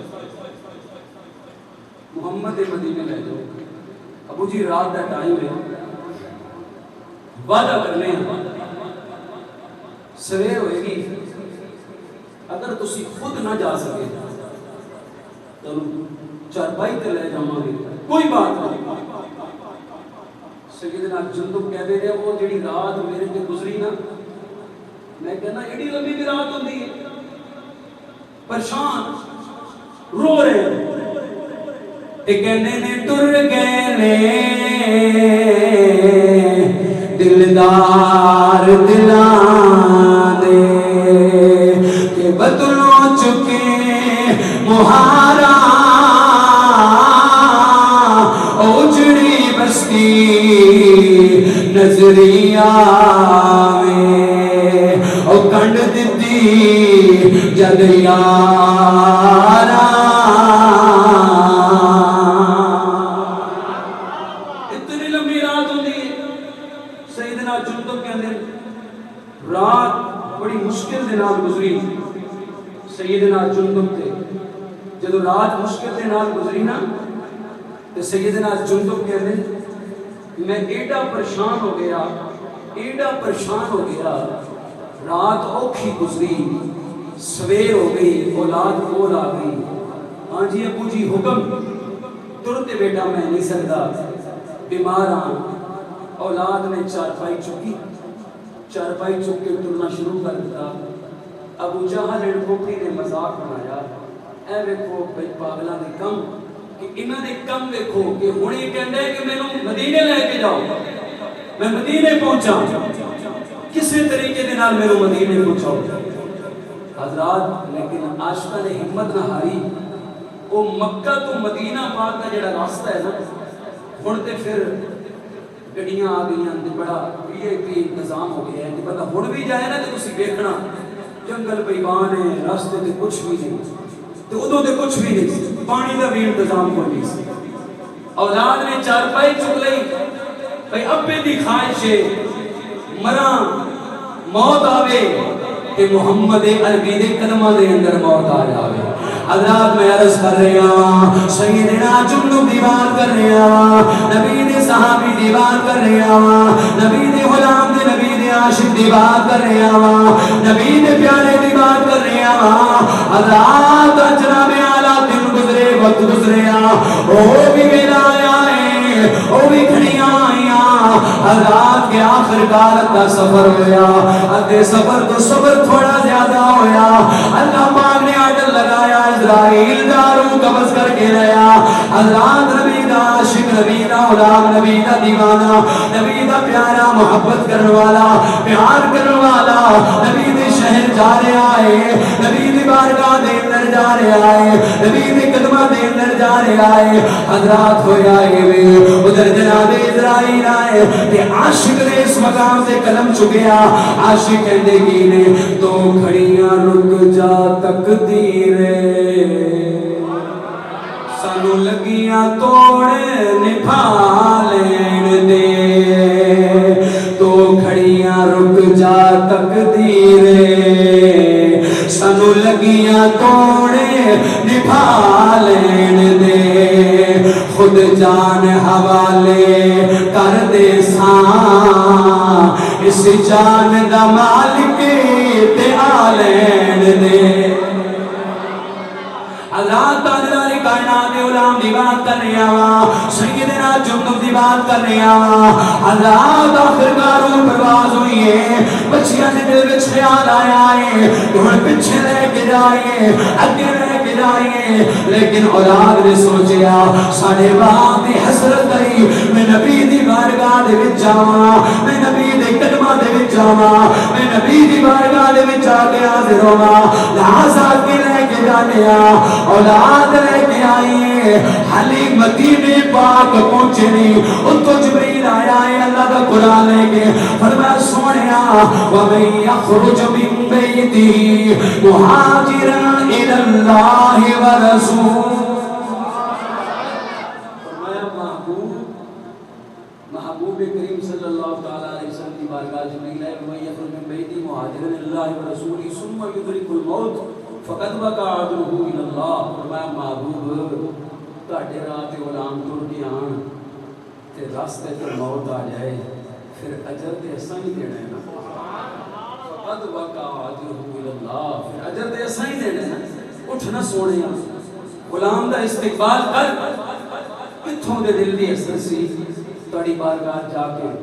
محمد مدینے لے جاؤ ابو جی رات دا ٹائم ہے وعدہ کرنے ہیں سویر ہوئے گی اگر تسی خود نہ جا سکے تو چارپائی تے لے جاؤں گے کوئی بات نہیں سیدنا جندب کہہ دے رہے وہ جڑی رات میرے تے گزری نا میں کہنا ایڈی لمبی بھی رات ہوندی ہے پریشان رو رہے ہیں تے کہنے نے ٹر گئے نے دلدار دلان دے کہ بدلوں چکے مہارا اوجڑی بستی نظریہ میں او کنڈ دیتی جد یارا اتنی لمبی رات ہوتی سیدنا جندب کے اندر رات بڑی مشکل دے نال گزری سیدنا جندب تے جدو رات مشکل دے نال گزری نا تو سیدنا جندب کے اندر میں ایڈا پریشان ہو گیا رات اوکھی گزری سویر ہو گئی اولاد کول آ گئی ہاں جی ابو جی حکم ترتے بیٹا میں نہیں سکتا بیمار ہاں اولاد نے چارپائی چکی چک کے ٹرنا شروع کر دیا ابو جہل کوکری نے مذاق بنایا اے ویکھو بھائی پاگلاں دے کم کہ انہاں دے کم ویکھو کہ ہن یہ کہندا ہے کہ مینوں مدینے لے کے جاؤ میں مدینے پہنچا کسی طریقے دے نال میرے مدینے پہنچاؤ حضرات لیکن عاشقاں نے ہمت نہ ہاری وہ مکہ تو مدینہ پاک کا جڑا راستہ ہے نا ہن تے پھر گڈیاں آ گئیاں تے بڑا وی آئی پی انتظام ہو گیا ہے کہ بندہ ہن بھی جائے نا تے تسی دیکھنا جنگل بیابان ہے راستے تے کچھ بھی نہیں تو ادو تے کچھ بھی نہیں پانی دا بھی انتظام کوئی نہیں اولاد نے چارپائی چک لئی بھئی ابے دی خواہش ہے مراں موت آوے کہ محمد عربی دے قدماں دے اندر موت آ جاوے حضرات میں عرض کر رہے ہیں سیدنا جندب دی بات کر رہے ہیں نبی دے صحابی دی بات کر رہے ہیں نبی دے غلام دے نبی دے عاشق دی بات کر رہے ہیں نبی دے پیارے دی بات کر رہے ہیں حضرات جناب اعلیٰ دن گزرے وقت گزرے او بھی میرا آیا ہے او بھی کھڑیاں آئیاں حضرات کے آخر کار کا سفر ہویا ادھے سفر تو صبر تھوڑا زیادہ ہویا اللہ پاک نے آڈر لگایا اسرائیل داروں قبض کر کے لیا حضرات نبی دا عاشق نبی دا غلام نبی دا دیوانہ نبی دا پیارا محبت کرنے والا پیار کرنے والا نبی دے شہر جا رہا ہے نبی دی بارگاہ دے اندر جا رہا ہے نبی دے قدمہ دے اندر جا رہا ہے حضرات ہویا ہے ادھر جناب اسرائیل آئے تے عاشق نے اس مقام سے قلم چکیا عاشق کہندے کی نے تو کھڑیاں رک جا تقدیر سانو لگیاں توڑ نبھا لین دے تو کھڑیاں رک جا تقدیر سانو لگیاں توڑ نبھا لین دے خود جان حوالے کر دے ساں اس جان دا مالک تے آ لین دے حضرات تاجدار کائنات علام دی بات کر رہے ہیں سیدنا جندب دی بات کر رہے ہیں حضرات آخرکار پرواز ہوئی ہے بچیاں نے دل وچ خیال آیا ہے ہن پیچھے لے کے جائیے اگے لے کے جائیے لیکن اولاد نے سوچیا ساڈے باپ دی حسرت آئی میں نبی دی بارگاہ دے وچ جاواں میں نبی دے قدماں دے وچ جاواں میں نبی دی بارگاہ دے وچ آ کے حاضر ہوواں لہذا کے لے کے جانے اولاد لے کے آئیے حالی مدینے پاک پہنچے نہیں ان تو جبریل آیا ہے اللہ کا قرآن لے کے فرمایا سونیا وَمَن يَخْرُجْ مِن بَيْتِهِ مُهَاجِرًا إِلَى اللَّهِ وَرَسُولِهِ فرمایا محبوب کریم صلی اللہ تعالی علیہ وسلم کی بارگاہ جبریل آئے وَمَن يَخْرُجْ مِن بَيْتِهِ مُهَاجِرًا إِلَى اللَّهِ وَرَسُولِهِ ثُمَّ يُدْرِكُ الْمَوْتَ فقط وقع عدلہ الاللہ فرمایا محبوب تاڑے رات غلام تر کے آن تے راستے پر موت آ جائے پھر اجر تے ایسا ہی دینا ہے نا فقط وقع عدلہ الاللہ پھر اجر تے ایسا ہی دینا ہے نا اٹھنا سونے غلام دا استقبال کر کتھوں دے دل دی اثر سی تاڑی بارگاہ جا کے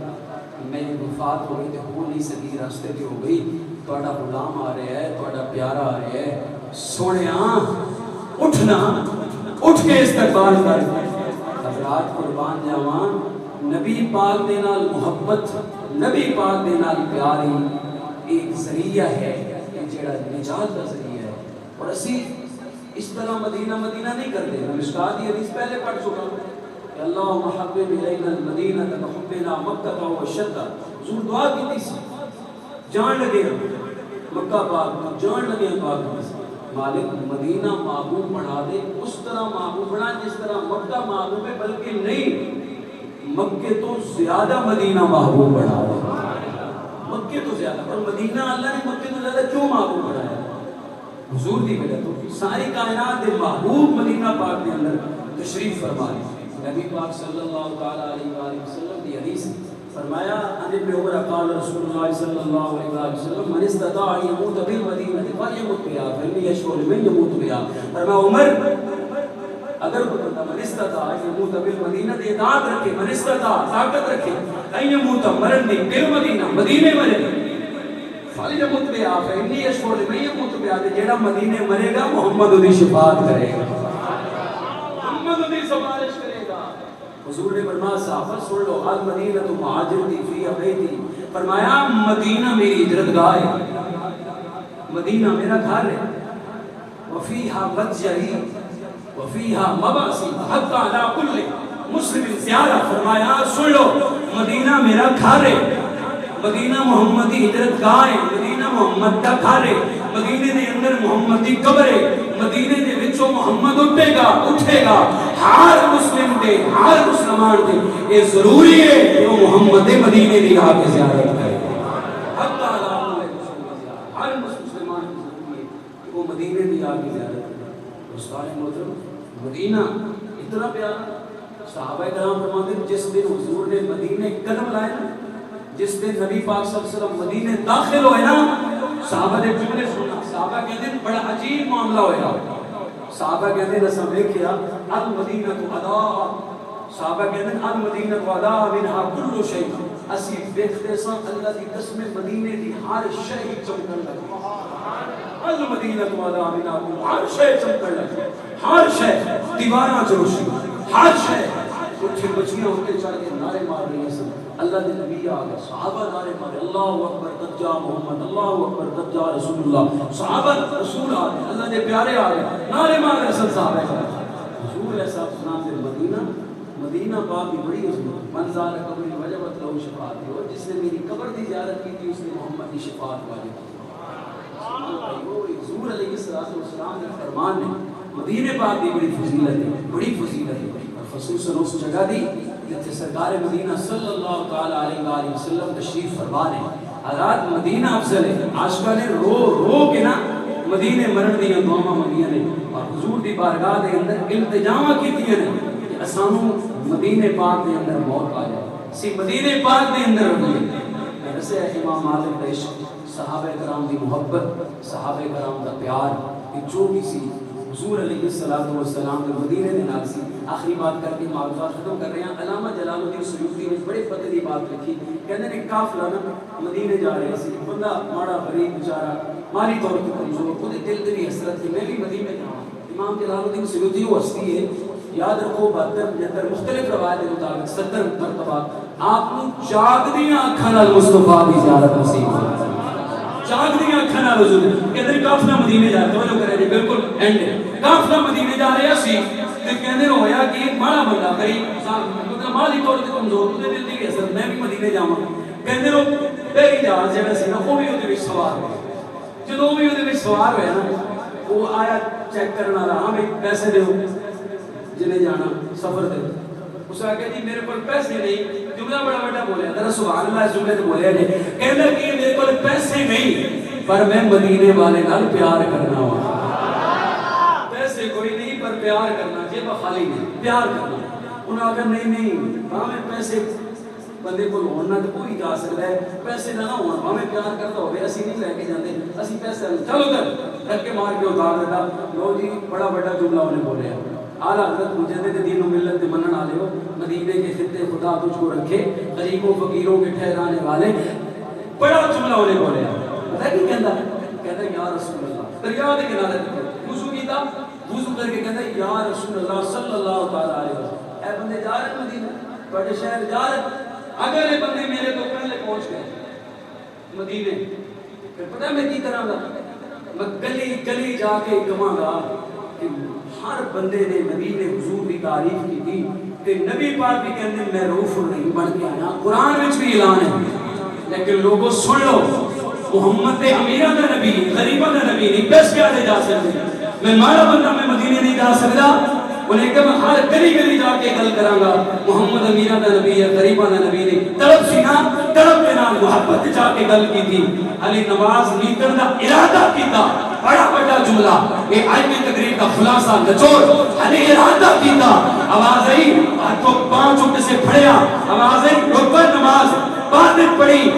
میری وفات ہو گئی تے ہو نہیں سکی راستے تے ہو گئی توڑا غلام آ رہے ہے توڑا پیارا آ رہے ہے سوڑیاں اٹھنا اٹھ کے استقبال کر حضرات قربان جاوان نبی پاک دے نال محبت نبی پاک دے نال پیاری ایک ذریعہ ہے جیڑا نجات کا ذریعہ ہے اور اسی اس طرح مدینہ نہیں کرتے میں مشکات یہ حدیث پہلے پڑھ چکا ہوں کہ اللہ محبب الینا المدینہ تحبنا مکہ و شدہ حضور دعا کی تھی جان لگے مکہ پاک جان لگے پاک مالک مدینہ محبوب بنا دے اس طرح محبوب بنا جس طرح مکہ محبوب ہے بلکہ نہیں مکہ تو زیادہ مدینہ محبوب بنا دے مکہ تو زیادہ اور مدینہ اللہ نے مکہ تو زیادہ کیوں محبوب بنایا حضور دی وجہ تو ساری کائنات دے محبوب مدینہ پاک کے اندر تشریف فرما نبی پاک صلی اللہ تعالی علیہ وآلہ وسلم کی حدیث فرمایا ان ابن عمر قال رسول اللہ صلی اللہ علیہ وسلم من استطاع ان يموت بالمدینہ فلیمت بها فإنی اشفع لمن يموت بها فرمایا عمر اگر کوئی بندہ من استطاع ان يموت بالمدینہ اطاعت رکھے من استطاع طاقت رکھے ان يموت مرن دی بالمدینہ مدینے مرے فلیمت بها فإنی اشفع لمن يموت بها جیڑا مدینے مرے گا محمد دی شفاعت کرے گا محمد دی سفارش کرے گا حضور نے فرمایا صحابہ سن لو المدینہ تو مہاجرتی فی بیتی فرمایا مدینہ میری ہجرت گاہ ہے مدینہ میرا گھر ہے وفیہا متجری وفیہا مباسی حق علی کل مسلم زیادہ فرمایا سن لو مدینہ میرا گھر ہے مدینہ محمد کی ہجرت گاہ ہے مدینہ محمد کا گھر ہے مدینے دے اندر محمد کی قبر ہے مدینے دے وچوں محمد اٹھے گا ہر مسلم دے ہر مسلمان دے یہ ضروری ہے کہ وہ محمد مدینے دی آ کے زیارت کرے حق ہر مسلمان کی ضروری ہے کہ وہ مدینے دی آ کے زیارت کرے دوستان محترم مدینہ اتنا پیارا صحابہ کرام فرماتے ہیں جس دن حضور نے مدینے قدم لائے نا جس دن نبی پاک صلی اللہ علیہ وسلم مدینے داخل ہوئے نا صحابہ نے جملے سنا صحابہ کہتے ہیں بڑا عجیب معاملہ ہویا صحابہ کہتے ہیں رسم دیکھیا المدینہ تو ادا صحابہ کہتے ہیں المدینہ تو ادا منہا کل شیء اسی دیکھتے سا اللہ کی قسم مدینے دی ہر شے چمکن لگی المدینہ تو ادا منہا ہر شے چمکن لگی ہر شے دیواراں چ روشنی ہر شے پھر بچیاں ہوتے چڑھ کے نعرے مار رہی ہیں. اللہ کے نبی آ گئے, صحابہ نعرے مارے, اللہ اکبر قد جاء محمد, اللہ اکبر قد جاء رسول اللہ. صحابہ رسول آ گئے, اللہ کے پیارے آ گئے, نعرے مار رہے سب صحابہ. حضور علیہ السلام سے مدینہ پاک کی بڑی عظمت, من زار قبری وجبت لہو شفاعت, اور جس نے میری قبر کی زیارت کی تھی اس نے محمد کی شفاعت واجب کی. حضور علیہ السلام نے فرمان نے مدینہ پاک کی بڑی فضیلت ہے, بڑی فضیلت ہے, اور خصوصاً اس جگہ دی جتنے سرکار مدینہ صلی اللہ تعالی علیہ وآلہ وسلم تشریف فرما رہے ہیں. حضرات مدینہ افضل ہے. عاشقاں نے رو رو کے نا مدینے مرن دیا دعاواں منگیاں نے, اور حضور دی بارگاہ دے اندر التجاواں کیتیاں نے کہ اسانو مدینے پاک دے اندر موت آ جائے, سی مدینے پاک دے اندر رہیے. ایسے امام مالک کا عشق, صحابہ کرام دی محبت, صحابہ کرام دا پیار, کہ جو بھی سی حضور علیہ السلام کے مدینے دے نال سی. آخری بات کر کے معلومات ختم کر رہے ہیں. علامہ جلال الدین سیوطی نے بڑے پتے دی بات لکھی, کہندے نے قافلہ نا مدینے جا رہے سی, بندہ ماڑا غریب بیچارہ مالی طور پہ کمزور, خود دل تے بھی حسرت کہ میں بھی مدینے جاؤں. امام جلال الدین سیوطی وہ ہستی ہے, یاد رکھو 72 مختلف روایت کے مطابق 70 مرتبہ آپ کو جاگدیاں اکھاں نال مصطفیٰ دی زیارت نصیب ہوئی. جاگدیاں اکھاں نال حضور کہندے قافلہ مدینے جا رہا, توجہ کرے جی بالکل اینڈ قافلہ مدینے جا رہا سی تے کہندے ہویا کہ ایک ماڑا بندہ غریب مطلب مالی طور تے کمزور, تے دل دی حسرت میں بھی مدینے جاواں. کہندے نو پہلی جہاز جڑا سی نا او بھی اودے وچ سوار ہو, جدوں بھی اودے وچ سوار ہویا نا وہ آیا چیک کرن والا, ہاں بھائی پیسے دیو جنے جانا سفر دے. اس نے کہا جی میرے کو پیسے نہیں, جملہ بڑا بڑا بولیا, ذرا سبحان اللہ اس جملے تے بولیا جی, کہنا کہ میرے کو پیسے نہیں پر میں مدینے والے نال پیار کرنا ہوا. پیسے کوئی نہیں پر پیار کرنا, جیب خالی نہیں, پیار کرنا. انہوں نے کہا نہیں ہاں میں پیسے بندے کو ہونا تو کوئی جا سکتا ہے, پیسے نہ ہونا ہمیں پیار کرتا ہوئے اسی نہیں لے کے جاندے, اسی پیسے چلو ادھر رکھ کے مار کے اتار دیتا. لو جی بڑا بڑا جملہ انہیں بولے, اعلیٰ حضرت مجدد دین و ملت کے منن والے ہو, مدینے کے خطے خدا تجھ کو رکھے, غریبوں فقیروں کے ٹھہرانے والے, بڑا جملہ انہیں بولے. پتہ ہے کی کہندا, کہتا یا رسول اللہ, دریا دے کنارے وضو کیتا, وضو کر کے کہتا یا رسول اللہ صلی اللہ تعالی علیہ وسلم, اے بندے جا رہے مدینے, بڑے شہر جا رہے, اگر یہ بندے میرے تو پہلے پہنچ گئے مدینے, پھر پتہ میں کی کروں گا, میں گلی گلی جا کے کہاں گا کہ ہر بندے نے نبی نے حضور کی تعریف کی تھی, کہ نبی پاک بھی کہتے میں روح نہیں بن کے آیا. قرآن میں بھی اعلان ہے, لیکن لوگوں سن لو, محمد امیرہ دا نبی, غریبہ دا نبی نہیں, پیسے آنے جا سکتے. میں مارا بندہ میں مدینے نہیں جا سکتا, انہیں کہ میں ہر گلی گلی جا کے گل کراں گا, محمد امیرہ دا نبی ہے, غریبہ دا نبی نہیں. طرف سی نا طرف کے نام محبت جا کے گل کی تھی, علی نواز نیتن دا ارادہ کیتا, بڑا بڑا جملہ, یہ آج میں تقریر کا خلاصہ نچوڑ, علی ارادہ کیتا, آواز آئی تو پانچ اٹھ سے پھڑیا, آواز آئی رکن نماز باتیں پڑی,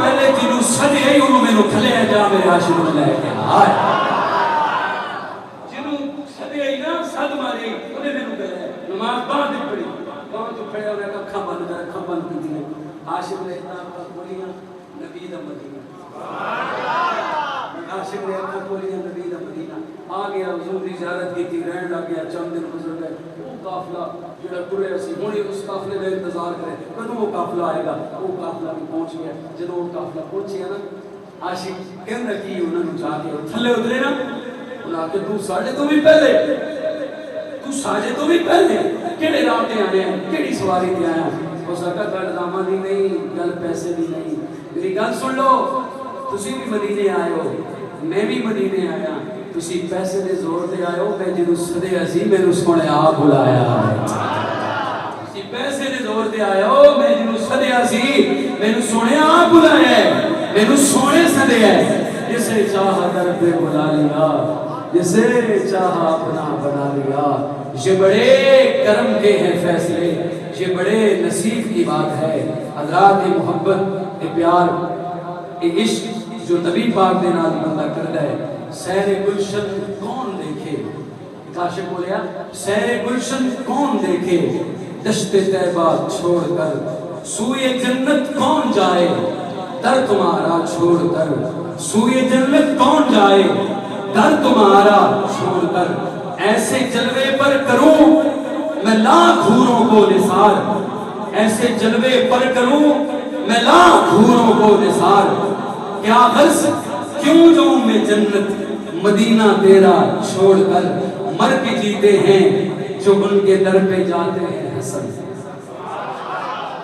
پہلے جنہوں سجے ہی انہوں میں نو کھلے جا میرے عاشق میں لے کے آئے, جنہوں سجے ہی نا سد مارے انہیں میں نو کھلے نماز باتیں پڑی, پانچ اٹھ پڑیا, انہیں کھا بند کر, کھا بند کی تھی, عاشق نے اتنا بولیاں نبی دا مدینہ, عاشق نے اپنا بولیاں نبی دا مدینہ, آ گیا حضور دی زیارت کی تھی, رہن لگ گیا, چند دن گزر گئے. وہ قافلہ جڑا ٹرے سی ہن اس قافلے دا انتظار کرے کدوں وہ قافلہ آئے گا. وہ قافلہ بھی پہنچ گیا. جدوں وہ قافلہ پہنچیا نا, عاشق کہندا کی انہاں نوں جا کے تھلے اترے نا, انہاں کہ تو ساڈے تو بھی پہلے, تو ساڈے تو بھی پہلے کیڑے راہ تے آیا ہے, کیڑی سواری تے آیا. اس کا گل داما دی نہیں, گل پیسے دی نہیں, میری گل سن لو, تسی بھی مدینے آئے ہو, میں بھی مدینے آیا, تسی پیسے دے زور تے آئے ہو, میں جنوں سدیا سی مینوں سونے آ بلایا ہے. تسی پیسے دے زور تے آئے ہو, میں جنوں سدیا سی مینوں سونے آ بلایا ہے, مینوں سونے سدیا ہے. جسے چاہا در پہ بلا لیا, جسے چاہا اپنا بنا لیا. یہ بڑے کرم کے ہیں فیصلے, یہ بڑے نصیب کی بات ہے. حضرات محبت پیار عشق جو نبی پاک دے نال بندہ کردا ہے. سیر گلشن کون دیکھے, کاشف بولیا سیر گلشن کون دیکھے, دشت طیبہ چھوڑ کر سوئے جنت کون جائے, در تمہارا چھوڑ کر سوئے جنت کون جائے, در تمہارا چھوڑ کر. ایسے جلوے پر کروں میں لاکھ حوروں کو نثار، ایسے جلوے پر کروں میں لاکھ حوروں کو نثار، کیا غرض کیوں جاؤں میں جنت مدینہ تیرا چھوڑ کر، مر کے جیتے ہیں جو ان کے در پہ جاتے ہیں حسن۔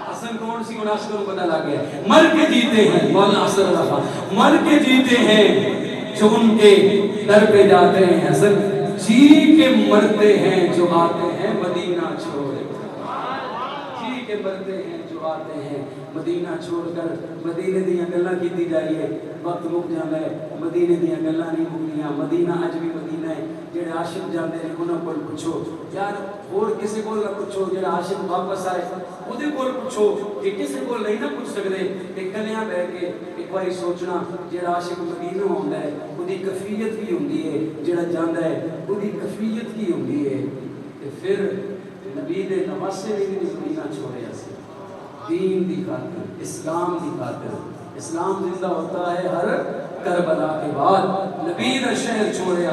حسن کون سی مناسب کو پتہ لگ گیا، مر کے جیتے ہیں، مولانا حسن رضا، مر کے جیتے ہیں جو ان کے در پہ جاتے ہیں حسن، جی کے مرتے ہیں جو آتے ہیں مدینہ چھوڑ، جی کے مرتے ہیں جو آتے ہیں مدینہ چھوڑ کر۔ مدینے دیاں گلاں کیتی جائیے، وقت مک جاندا ہے، مدینے دیاں گلاں نہیں مکدیاں، مدینہ اج بھی مدینہ ہے۔ جڑے عاشق جاندے نے انہاں کول پوچھو یار، اور کسی کول نہ پوچھو، جڑا عاشق واپس آئے اودے کول پوچھو، کہ کسی کول نہیں نہ پوچھ سکدے، کہ کلیاں بیٹھ کے ایک باری سوچنا، جڑا عاشق مدینہ ہوندا ہے اودی کیفیت کی ہوندی ہے، جڑا جاندا ہے اودی کیفیت کی ہوندی ہے۔ تے پھر نبی دے نواسے نے بھی مدینہ چھوڑیا سی، دین دی خاطر، اسلام دی خاطر۔ اسلام زندہ ہوتا ہے ہر کربلا کے بعد، نبی دا شہر چھوڑیا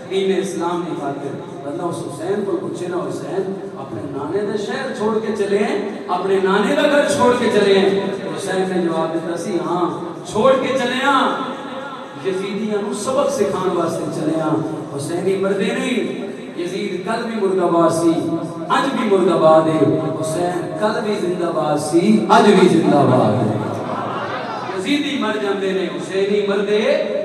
دین اسلام دی خاطر۔ اللہ اس حسین کو پوچھے نا، حسین اپنے نانے دا شہر چھوڑ کے چلے ہیں، اپنے نانے دا گھر چھوڑ کے چلے ہیں؟ حسین نے جواب دیتا سی ہاں چھوڑ کے چلے ہاں، یزیدیاں نو سبق سکھان واسطے چلے ہاں۔ حسینی مردے نہیں، یزید کل بھی مردہ باد سی، اج بھی مردہ باد ہے، حسین کل بھی زندہ باد سی، اج بھی زندہ باد ہے۔ یزیدی مر جاندے نے، حسینی مردے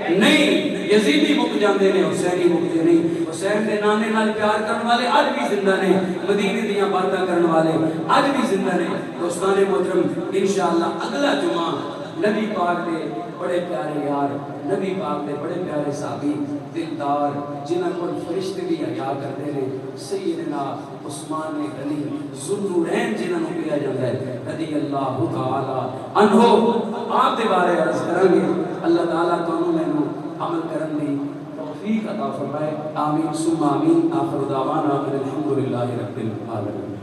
نہیں، یزیدی مک جاندے نے، حسینی مکتے نہیں۔ حسین دے نانے نال پیار کرن والے اج بھی زندہ نے، مدینے دیاں باتاں کرن والے اج بھی زندہ نے۔ دوستان محترم، انشاءاللہ اگلا جمعہ نبی پاک دے بڑے پیارے یار، نبی پاک دے بڑے پیارے صحابی دلدار، جنہاں کو فرشتے بھی حیا کرتے ہیں، سیدنا عثمان غنی ذوالنورین جنہاں کو کہا جاتا ہے رضی اللہ تعالی عنہ، آپ دے بارے عرض کریں گے۔ اللہ تعالیٰ تانوں مینوں عمل کرن دی توفیق عطا فرمائے، آمین ثم آمین۔ آخر دعوانا الحمدللہ رب العالمین۔